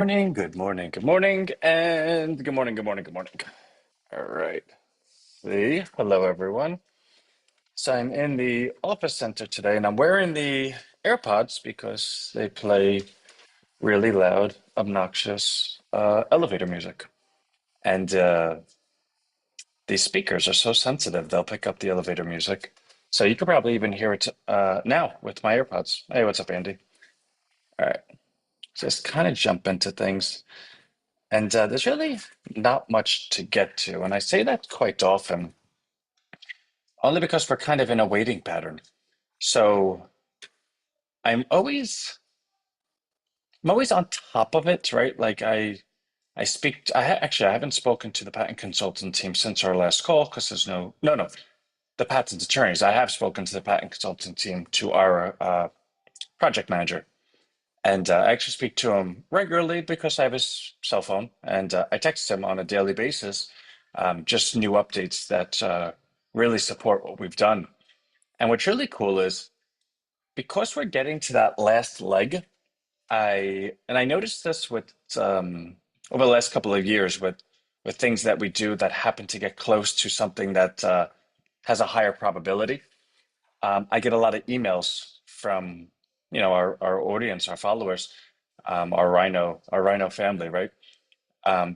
Morning, good morning, good morning, and good morning, good morning, good morning. All right. See, hello everyone. So I'm in the office center today and I'm wearing the AirPods because they play really loud, obnoxious elevator music. And these speakers are so sensitive, they'll pick up the elevator music. So you could probably even hear it now with my AirPods. Hey, what's up, Andy? All right. Just kind of jump into things. And there's really not much to get to. And I say that quite often, only because we're kind of in a waiting pattern. So I'm always I'm always on top of it, right? Like I speak actually I haven't spoken to the patent consultant team since our last call because there's no the patent attorneys. I have spoken to the patent consultant team to our project manager. And I actually speak to him regularly because I have his cell phone, and I text him on a daily basis, just new updates that really support what we've done. And what's really cool is because we're getting to that last leg, I noticed this with over the last couple of years with things that we do that happen to get close to something that has a higher probability. I get a lot of emails from, our audience, our followers, our Rhino family, right?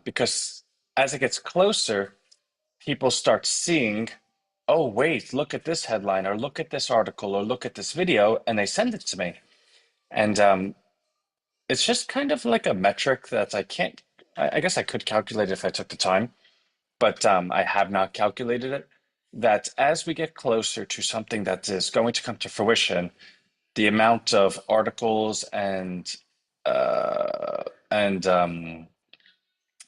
Because as it gets closer, people start seeing, oh, wait, look at this headline, or look at this article, or look at this video, and they send it to me. And it's just kind of like a metric that I can't, I guess I could calculate if I took the time, but I have not calculated it. That as we get closer to something that is going to come to fruition, the amount of articles uh, and um,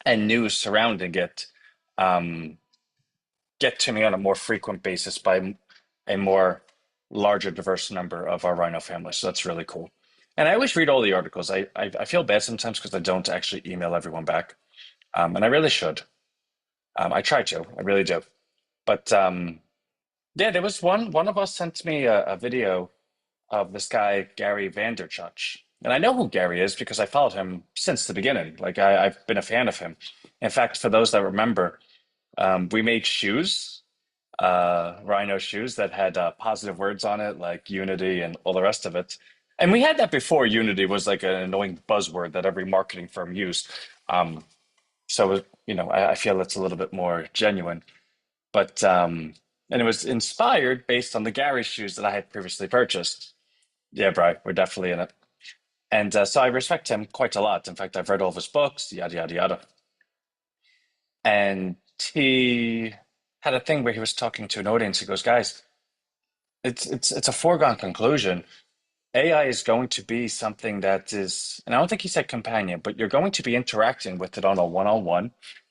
and news surrounding it um, get to me on a more frequent basis by a more larger, diverse number of our Rhino family. So that's really cool. And I always read all the articles. I feel bad sometimes because I don't actually email everyone back, and I really should. I try to, I really do. But yeah, there was one of us sent me a video of this guy, Gary Vanderchuk. And I know who Gary is because I followed him since the beginning. Like I've been a fan of him. In fact, for those that remember, we made shoes, Rhino shoes that had positive words on it, like unity and all the rest of it. And we had that before unity was like an annoying buzzword that every marketing firm used. Um, so, I feel it's a little bit more genuine. But and it was inspired based on the Gary shoes that I had previously purchased. Yeah, Bri, we're definitely in it. And so I respect him quite a lot. In fact, I've read all of his books, yada, yada, yada. And he had a thing where he was talking to an audience. He goes, guys, it's a foregone conclusion. AI is going to be something that is, and I don't think he said companion, but you're going to be interacting with it on a one-on-one,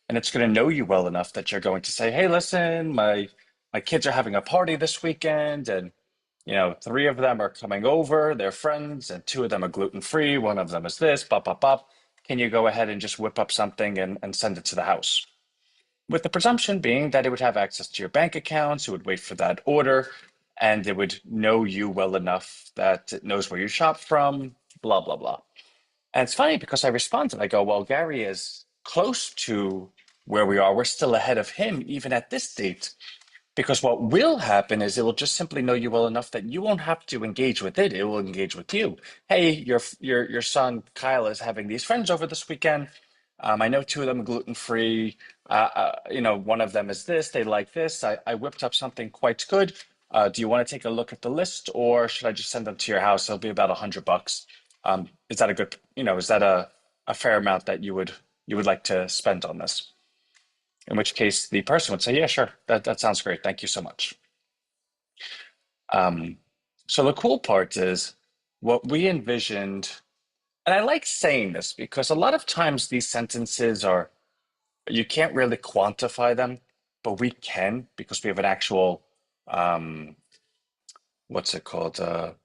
and it's going to know you well enough that you're going to say, "Hey, listen, my kids are having a party this weekend, and three of them are coming over, they're friends, and two of them are gluten-free. One of them is this, bop, bop, bop. Can you go ahead and just whip up something and send it to the house?" With the presumption being that it would have access to your bank accounts, it would wait for that order, and it would know you well enough that it knows where you shop from, blah, blah, blah. And it's funny because I responded, I go, well, Gary is close to where we are. We're still ahead of him, even at this date. Because what will happen is it will just simply know you well enough that you won't have to engage with it. It will engage with you. Hey, your son Kyle is having these friends over this weekend. I know two of them are gluten free. One of them is this. They like this. I whipped up something quite good. Do you want to take a look at the list, or should I just send them to your house? It'll be about $100. Is that a good? Is that a fair amount that you would like to spend on this? In which case, the person would say, "Yeah, sure. That sounds great. Thank you so much." Um, so the cool part is what we envisioned, and I like saying this because a lot of times these sentences are, you can't really quantify them, but we can because we have an actual, um, what's it called? A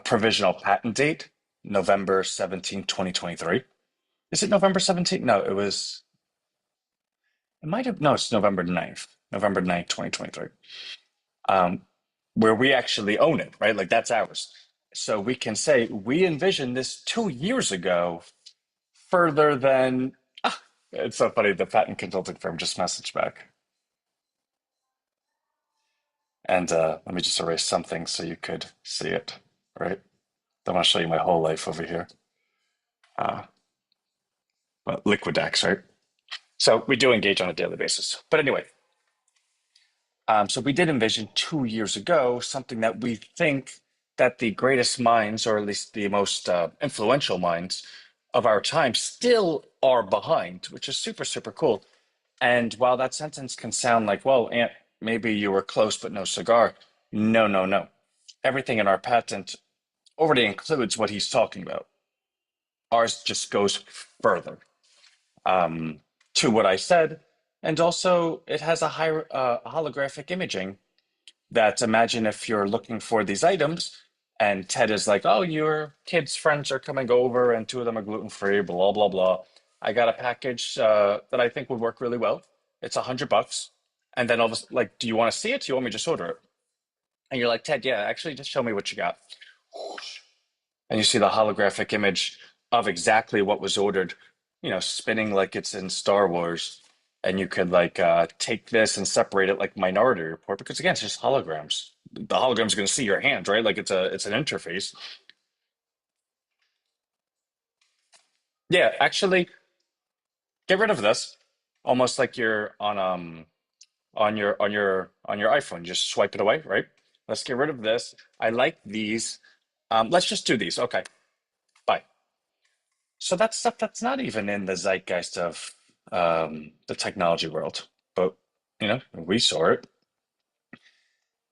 provisional patent date, November 17th, 2023. Is it November 17th? No, it might have, no, it's November 9th, 2023. Um, where we actually own it, right? Like that's ours. So we can say we envisioned this 2 years ago further than. It's so funny. The patent consulting firm just messaged back, and let me just erase something so you could see it. Right. I want to show you my whole life over here. Uh, but Liquidex, right? So we do engage on a daily basis. But anyway, so we did envision 2 years ago something that we think that the greatest minds, or at least the most influential minds of our time, still are behind, which is super, super cool. And while that sentence can sound like, well, Aunt, maybe you were close, but no cigar. No, no, no. Everything in our patent already includes what he's talking about. Ours just goes further to what I said. And also, it has a high holographic imaging that imagine if you're looking for these items and Ted is like, oh, your kids' friends are coming over and two of them are gluten free, blah, blah, blah. I got a package that I think would work really well. It's $100. And then all of a sudden, like, do you want to see it? Do you want me to just order it? And you're like, Ted, yeah, actually, just show me what you got. And you see the holographic image of exactly what was ordered, spinning like it's in Star Wars. And you could like take this and separate it like Minority Report because again, it's just holograms. The hologram's going to see your hand, right? Like it's an interface. Yeah, actually, get rid of this. Almost like you're on your iPhone. Just swipe it away, right? Let's get rid of this. I like these. Let's just do these. Okay, bye. So that's stuff that's not even in the zeitgeist of the technology world, but we saw it.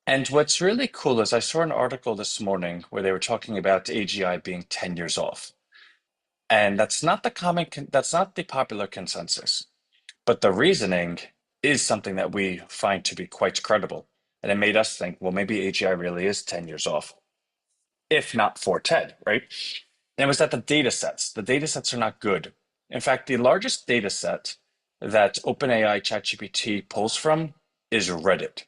And what's really cool is I saw an article this morning where they were talking about AGI being 10 years off. And that's not the popular consensus. But the reasoning is something that we find to be quite credible. And it made us think, well, maybe AGI really is 10 years off, if not for TED, right? And it was that the data sets. The data sets are not good. In fact, the largest data set that OpenAI ChatGPT pulls from is Reddit.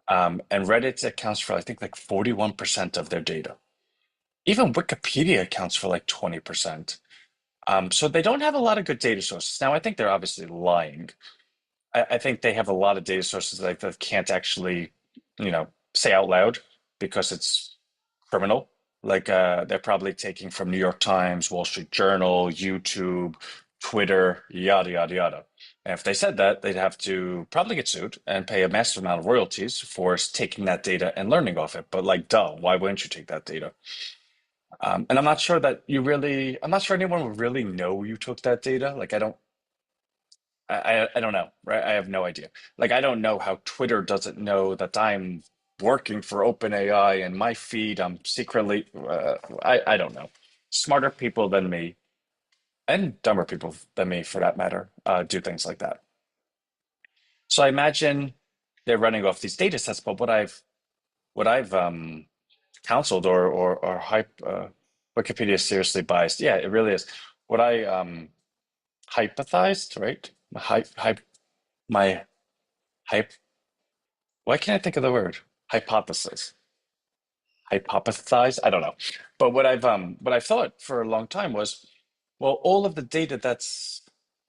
And Reddit accounts for, I think, like 41% of their data. Even Wikipedia accounts for like 20%. So they don't have a lot of good data sources. Now, I think they're obviously lying. I think they have a lot of data sources that can't actually, say out loud because it's criminal. Like they're probably taking from New York Times, Wall Street Journal, YouTube, Twitter, yada yada yada. And if they said that, they'd have to probably get sued and pay a massive amount of royalties for taking that data and learning off it. But like, duh, why wouldn't you take that data? And I'm not sure that I'm not sure anyone would really know you took that data. Like, I don't know, right? I have no idea. Like, I don't know how Twitter doesn't know that I'm working for OpenAI and my feed, I'm secretly, I don't know. Smarter people than me, and dumber people than me for that matter, do things like that. So I imagine they're running off these data sets, but what I've counseled or hype, Wikipedia is seriously biased. Yeah, it really is. What I hypothesized, right? My hype. Why can't I think of the word? Hypothesis. Hypothesize? I don't know. But what I've thought for a long time was, well, all of the data that's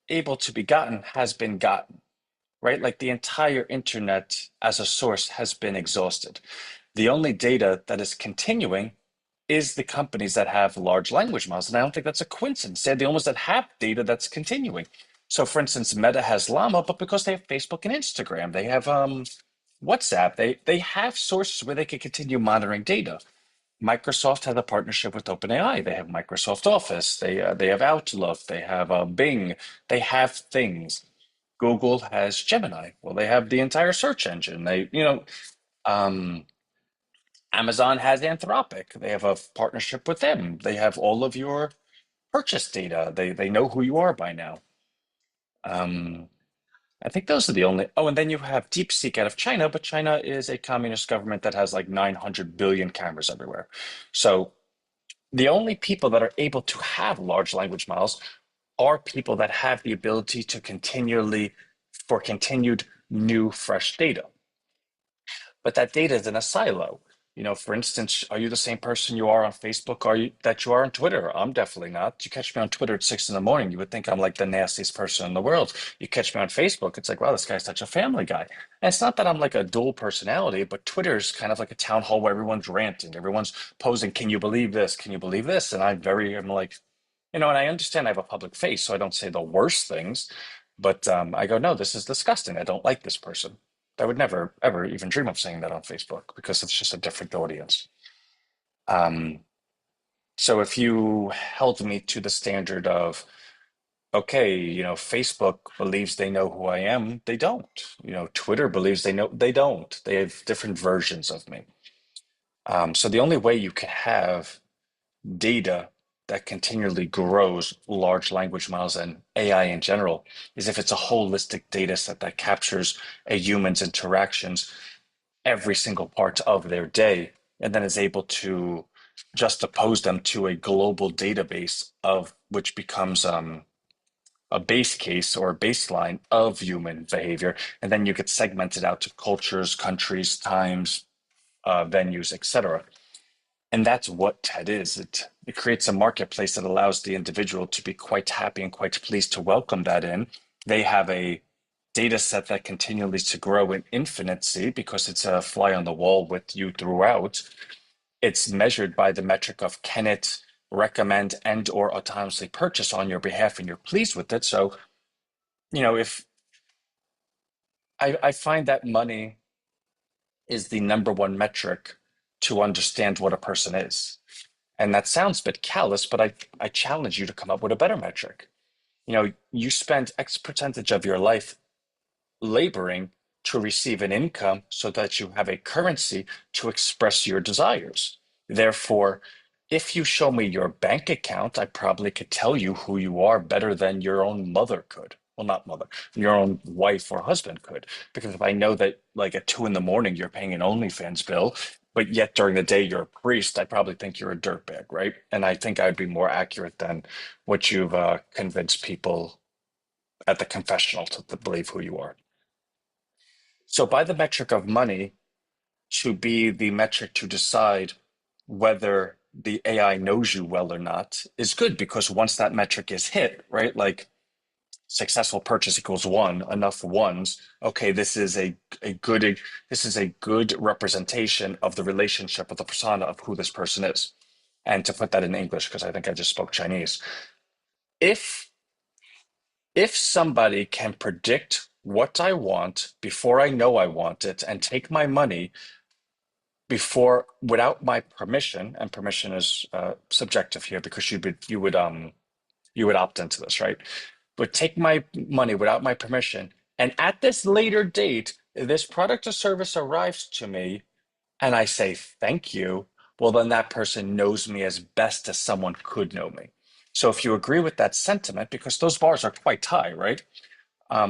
able to be gotten has been gotten, right? Like the entire internet as a source has been exhausted. The only data that is continuing is the companies that have large language models. And I don't think that's a coincidence. They're the ones that have data that's continuing. So for instance, Meta has Llama, but because they have Facebook and Instagram, they have WhatsApp, they have sources where they can continue monitoring data. Microsoft has a partnership with OpenAI. They have Microsoft Office. They have Outlook. They have Bing. They have things. Google has Gemini. Well, they have the entire search engine. Um, Amazon has Anthropic. They have a partnership with them. They have all of your purchase data. They know who you are by now. Um, I think those are the only. Oh, and then you have DeepSeek out of China, but China is a communist government that has like 900 billion cameras everywhere. So the only people that are able to have large language models are people that have the ability to continued new, fresh data. But that data is in a silo. For instance, are you the same person you are on Facebook? Are you that you are on Twitter? I'm definitely not. You catch me on Twitter at 6 in the morning, you would think I'm like the nastiest person in the world. You catch me on Facebook, it's like, wow, this guy's such a family guy. And it's not that I'm like a dual personality, but Twitter's kind of like a town hall where everyone's ranting, everyone's posing, can you believe this? Can you believe this? And I'm like, and I understand I have a public face, so I don't say the worst things, but I go, no, this is disgusting. I don't like this person. I would never, ever even dream of saying that on Facebook because it's just a different audience. Um, so if you held me to the standard of, okay, Facebook believes they know who I am, they don't. Twitter believes they know, they don't. They have different versions of me. So the only way you can have data that continually grows, large language models and AI in general, is if it's a holistic data set that captures a human's interactions every single part of their day, and then is able to juxtapose them to a global database of which becomes a base case or a baseline of human behavior, and then you get segmented out to cultures, countries, times, venues, etc. And that's what TED is. It creates a marketplace that allows the individual to be quite happy and quite pleased to welcome that in. They have a data set that continues to grow in infinity because it's a fly on the wall with you throughout. It's measured by the metric of can it recommend and or autonomously purchase on your behalf and you're pleased with it. So, if I find that money is the number one metric to understand what a person is. And that sounds a bit callous, but I challenge you to come up with a better metric. You spend X percentage of your life laboring to receive an income so that you have a currency to express your desires. Therefore, if you show me your bank account, I probably could tell you who you are better than your own mother could. Well, not mother, your own wife or husband could. Because if I know that, like at 2 in the morning, you're paying an OnlyFans bill, but yet during the day you're a priest, I probably think you're a dirtbag, right? And I think I'd be more accurate than what you've convinced people at the confessional to believe who you are. So, by the metric of money to be the metric to decide whether the AI knows you well or not is good because once that metric is hit, right? Like successful purchase equals one, enough ones. Okay, a good this is a good representation of the relationship of the persona of who this person is. And to put that in English, because I think I just spoke Chinese, if if somebody can predict what I want before I know I want it and take my money before without my permission, and permission is subjective here because you would opt into this, right? But take my money without my permission, and at this later date, this product or service arrives to me, and I say thank you. Well, then that person knows me as best as someone could know me. So if you agree with that sentiment, because those bars are quite high, right?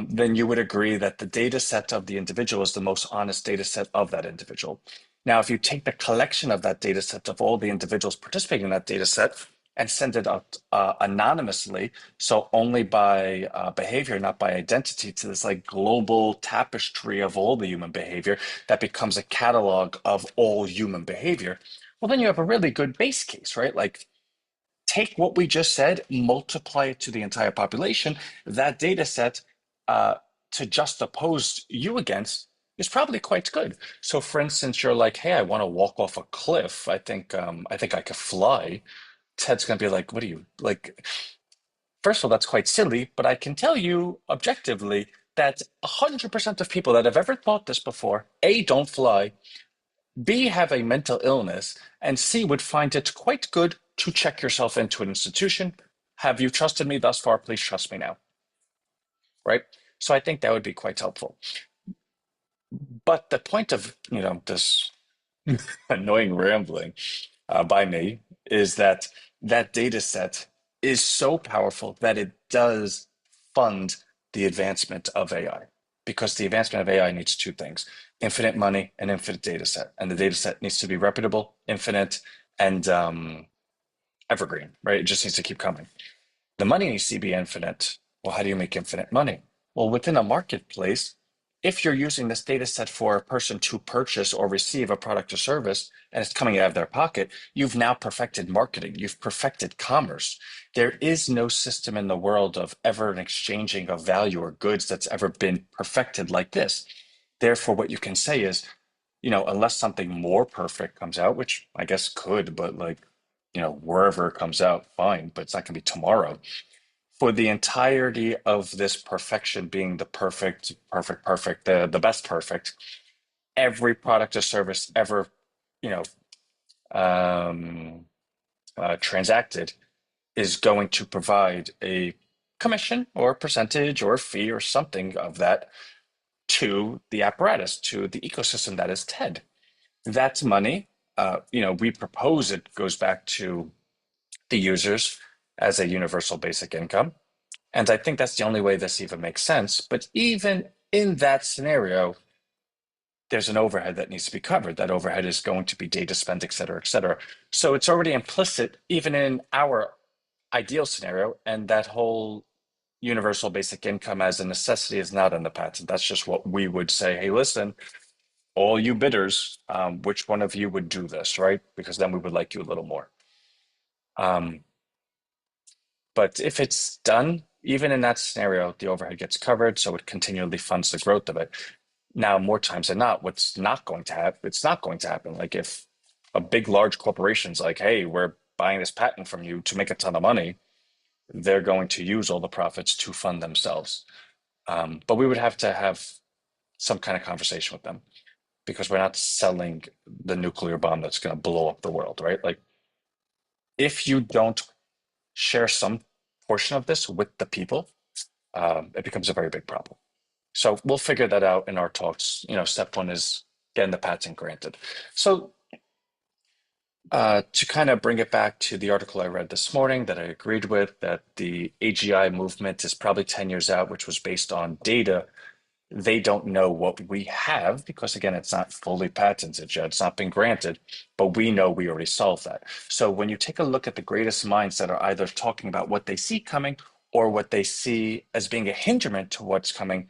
Then you would agree that the data set of the individual is the most honest data set of that individual. Now, if you take the collection of that data set of all the individuals participating in that data set and send it out anonymously, so only by behavior, not by identity, to this like global tapestry of all the human behavior that becomes a catalog of all human behavior, well, then you have a really good base case, right? Like take what we just said, multiply it to the entire population, that data set uh, to juxtapose you against is probably quite good. So, for instance, you're like, "Hey, I want to walk off a cliff. I think I could fly." Ted's gonna be like, "What are you like?" First of all, that's quite silly, but I can tell you objectively that 100% of people that have ever thought this before, A, don't fly, B, have a mental illness, and C, would find it quite good to check yourself into an institution. Have you trusted me thus far? Please trust me now, right? So I think that would be quite helpful. But the point of, this annoying rambling by me is that that data set is so powerful that it does fund the advancement of AI because the advancement of AI needs two things: infinite money and infinite data set. And the data set needs to be reputable, infinite, and evergreen, right? It just needs to keep coming. The money needs to be infinite. Well, how do you make infinite money? Well, within a marketplace, if you're using this data set for a person to purchase or receive a product or service and it's coming out of their pocket, you've now perfected marketing, you've perfected commerce. There is no system in the world of ever an exchanging of value or goods that's ever been perfected like this. Therefore, what you can say is, unless something more perfect comes out, which I guess could, but like, wherever it comes out, fine, but it's not going to be tomorrow. For the entirety of this perfection being the perfect, perfect, perfect, the best perfect, every product or service ever, you know, um, transacted is going to provide a commission or a percentage or a fee or something of that to the apparatus, to the ecosystem that is TED. That's money. We propose it goes back to the users as a universal basic income. And I think that's the only way this even makes sense. But even in that scenario, there's an overhead that needs to be covered. That overhead is going to be data spent, et cetera, et cetera. So it's already implicit, even in our ideal scenario, and that whole universal basic income as a necessity is not in the patent. That's just what we would say. Hey, listen, all you bidders, which one of you would do this, right? Because then we would like you a little more. But if it's done, even in that scenario, the overhead gets covered, so it continually funds the growth of it. Now, more times than not, what's not going to happen, it's not going to happen. Like if a big, large corporation's like, hey, we're buying this patent from you to make a ton of money, they're going to use all the profits to fund themselves. But we would have to have some kind of conversation with them because we're not selling the nuclear bomb that's going to blow up the world, right? Like if you don't share some portion of this with the people, it becomes a very big problem. So we'll figure that out in our talks. Step one is getting the patent granted. So to kind of bring it back to the article I read this morning that I agreed with, that the AGI movement is probably 10 years out, which was based on data. They don't know what we have because, again, it's not fully patented yet. It's not been granted, but we know we already solved that. So when you take a look at the greatest minds that are either talking about what they see coming or what they see as being a hindrance to what's coming,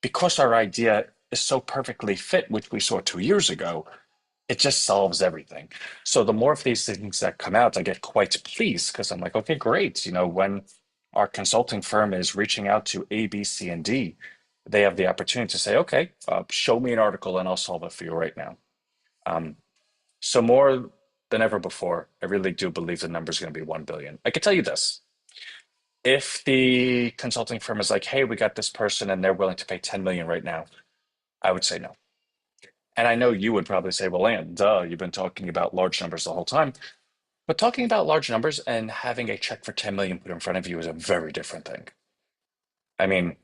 because our idea is so perfectly fit, which we saw 2 years ago, it just solves everything. So the more of these things that come out, I get quite pleased because I'm like, okay, great. When our consulting firm is reaching out to A, B, C, and D, they have the opportunity to say, okay, show me an article and I'll solve it for you right now. So more than ever before, I really do believe the number is going to be 1 billion. I can tell you this. If the consulting firm is like, hey, we got this person and they're willing to pay 10 million right now, I would say no. And I know you would probably say, well, Ann, duh, you've been talking about large numbers the whole time. But talking about large numbers and having a check for 10 million put in front of you is a very different thing. I mean,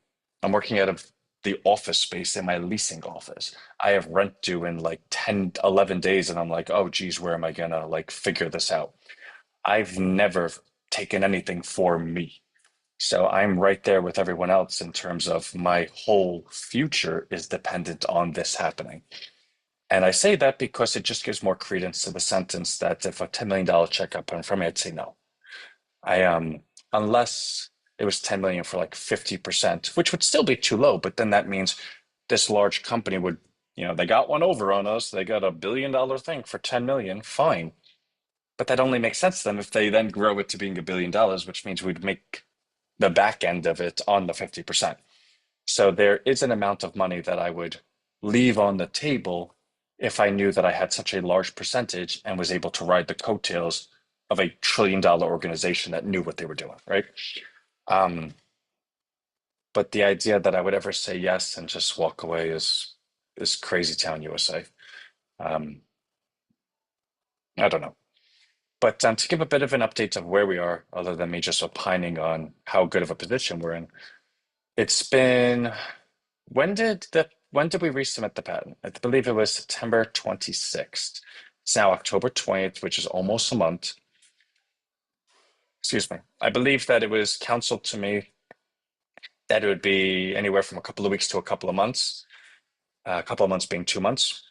I'm working out of the office space in my leasing office. I have rent due in like 10, 11 days, and I'm like, oh, geez, where am I gonna like figure this out? I've never taken anything for me. So I'm right there with everyone else in terms of my whole future is dependent on this happening. And I say that because it just gives more credence to the sentence that if a $10 million check got put in front of me, I'd say no. I unless it was 10 million for like 50%, which would still be too low, but then that means this large company would, they got one over on us. They got $1 billion thing for 10 million, fine. But that only makes sense to them if they then grow it to being $1 billion, which means we'd make the back end of it on the 50%. So there is an amount of money that I would leave on the table if I knew that I had such a large percentage and was able to ride the coattails of a $1 trillion organization that knew what they were doing, right? Um, but the idea that I would ever say yes and just walk away is crazy town USA. Um, I don't know. But to give a bit of an update of where we are, other than me just opining on how good of a position we're in, it's been when did we resubmit the patent? I believe it was September 26th. It's now October 20th, which is almost a month. Excuse me. I believe that it was counseled to me that it would be anywhere from a couple of weeks to a couple of months. A couple of months being 2 months,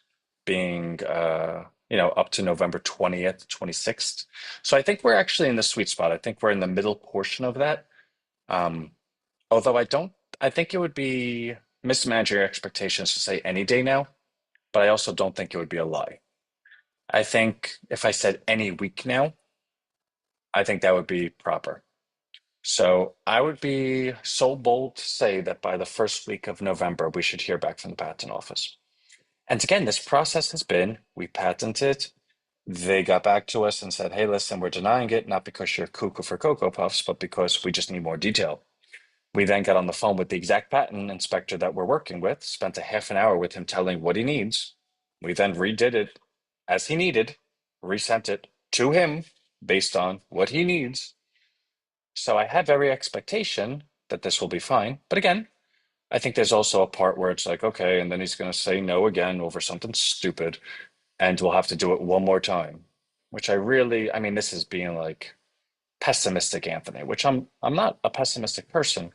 being up to November 20th, 26th. So I think we're actually in the sweet spot. I think we're in the middle portion of that. Um, Although I think it would be mismanage your expectations to say any day now, but I also don't think it would be a lie. I think if I said any week now, I think that would be proper. So I would be so bold to say that by the first week of November, we should hear back from the patent office. And again, this process has been we patented, they got back to us and said, hey, listen, we're denying it, not because you're cuckoo for Cocoa Puffs, but because we just need more detail. We then got on the phone with the exact patent inspector that we're working with, spent a half an hour with him telling what he needs. We then redid it as he needed, resent it to him based on what he needs. So I have every expectation that this will be fine. But again, I think there's also a part where it's like, okay, and then he's going to say no again over something stupid, and we'll have to do it one more time, which I mean, this is being like pessimistic, Anthony, which I'm not a pessimistic person,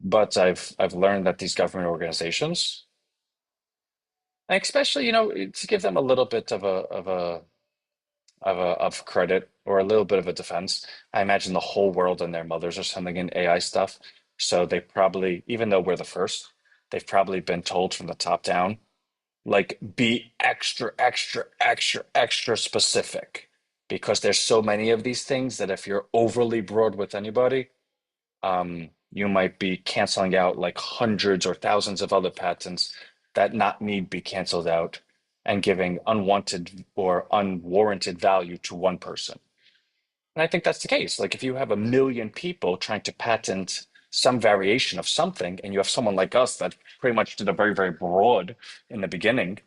but I've learned that these government organizations, and especially, to give them a little bit of credit or a little bit of a defense, I imagine the whole world and their mothers are sending in AI stuff. So they probably, even though we're the first, they've probably been told from the top down, like be extra, extra, extra, extra specific because there's so many of these things that if you're overly broad with anybody, you might be canceling out like hundreds or thousands of other patents that not need be canceled out and giving unwanted or unwarranted value to one person. And I think that's the case. Like if you have a million people trying to patent some variation of something, and you have someone like us that pretty much did a very, very broad in the beginning,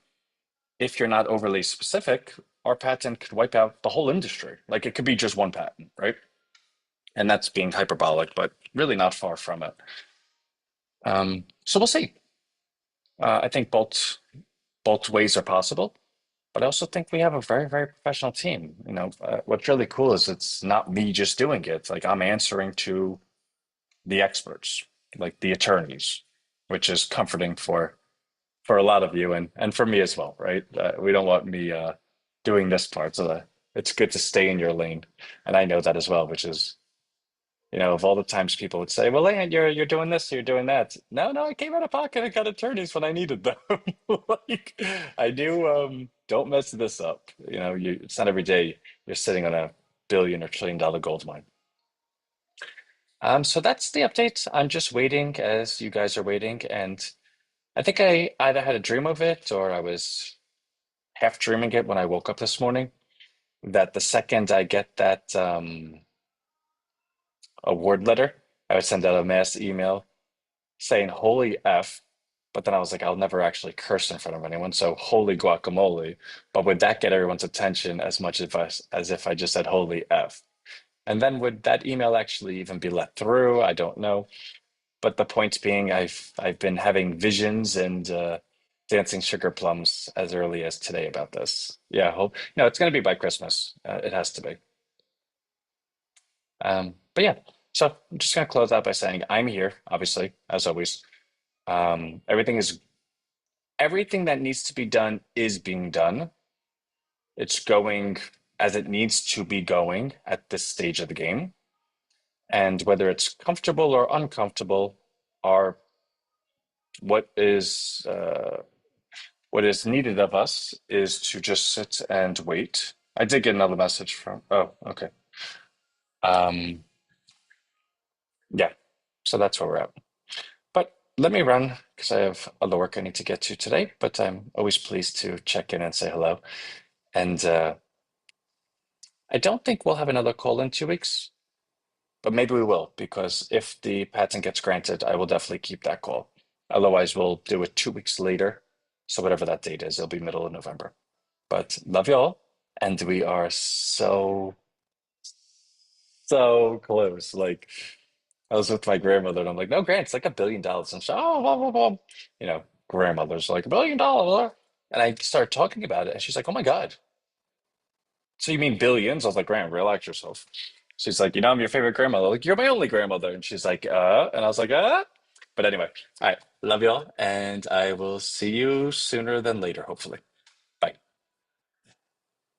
if you're not overly specific, our patent could wipe out the whole industry. Like it could be just one patent, right? And that's being hyperbolic, but really not far from it. So we'll see. I think both ways are possible, but I also think we have a very, very professional team. What's really cool is it's not me just doing it. Like I'm answering to the experts, like the attorneys, which is comforting for a lot of you and for me as well, right? We don't want me doing this part, so that it's good to stay in your lane, and I know that as well, which is of all the times people would say, "Well, Leon, you're doing this, you're doing that." No, no, I came out of pocket and got attorneys when I needed them. Like I do. Don't mess this up. It's not every day you're sitting on a billion or trillion dollar gold mine. So that's the update. I'm just waiting as you guys are waiting, and I think I either had a dream of it or I was half dreaming it when I woke up this morning. That the second I get that award letter, I would send out a mass email saying "Holy F," but then I was like, I'll never actually curse in front of anyone, so "Holy guacamole." But would that get everyone's attention as much as if I just said "Holy F"? And then would that email actually even be let through? I don't know. But the point being, I've been having visions and dancing sugar plums as early as today about this. Yeah, hope no, it's going to be by Christmas. It has to be. But yeah, so I'm just going to close out by saying I'm here, obviously, as always. Um, everything is everything that needs to be done is being done. It's going as it needs to be going at this stage of the game. And whether it's comfortable or uncomfortable, are what is what is needed of us is to just sit and wait. I did get another message from. Oh, okay. Um, yeah. So that's where we're at. But let me run because I have other work I need to get to today. But I'm always pleased to check in and say hello. And I don't think we'll have another call in 2 weeks, but maybe we will because if the patent gets granted, I will definitely keep that call. Otherwise, we'll do it 2 weeks later. So whatever that date is, it'll be middle of November. But love y'all. And we are so close. Like I was with my grandmother and I'm like, no, Grant, it's like $1 billion. And she's, oh, blah, blah, blah. Grandmother's like $1 billion. And I started talking about it and she's like, oh my God. So you mean billions? I was like, Grant, relax yourself. She's like, I'm your favorite grandmother. Like, you're my only grandmother. And she's like, and I was like, But anyway, all right, love y'all. And I will see you sooner than later, hopefully.